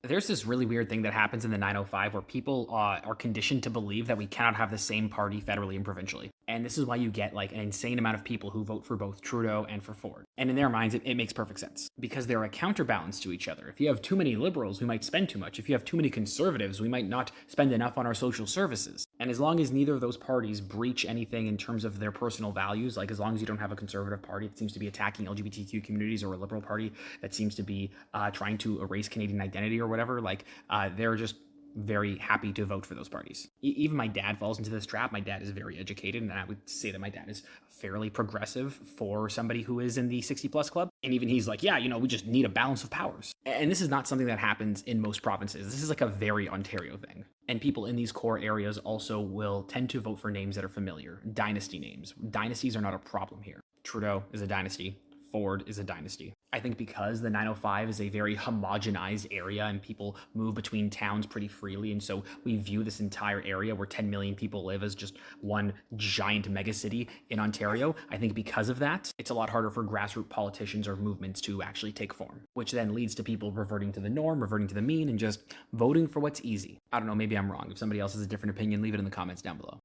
There's this really weird thing that happens in the 905 where people are conditioned to believe that we cannot have the same party federally and provincially. And this is why you get like an insane amount of people who vote for both Trudeau and for Ford. And in their minds, it makes perfect sense because they're a counterbalance to each other. If you have too many liberals, we might spend too much. If you have too many conservatives, we might not spend enough on our social services. And as long as neither of those parties breach anything in terms of their personal values, like as long as you don't have a conservative party that seems to be attacking LGBTQ communities or a liberal party that seems to be trying to erase Canadian identity or whatever, like they're just very happy to vote for those parties. Even my dad falls into this trap. My dad is very educated, and I would say that my dad is fairly progressive for somebody who is in the 60 plus club. And even he's like, yeah, we just need a balance of powers. And this is not something that happens in most provinces. This is like a very Ontario thing. And people in these core areas also will tend to vote for names that are familiar, dynasty names. Dynasties are not a problem here. Trudeau is a dynasty. Ford is a dynasty. I think because the 905 is a very homogenized area and people move between towns pretty freely, and so we view this entire area where 10 million people live as just one giant megacity in Ontario. I think because of that, it's a lot harder for grassroots politicians or movements to actually take form, which then leads to people reverting to the norm, reverting to the mean, and just voting for what's easy. I don't know, maybe I'm wrong. If somebody else has a different opinion, leave it in the comments down below.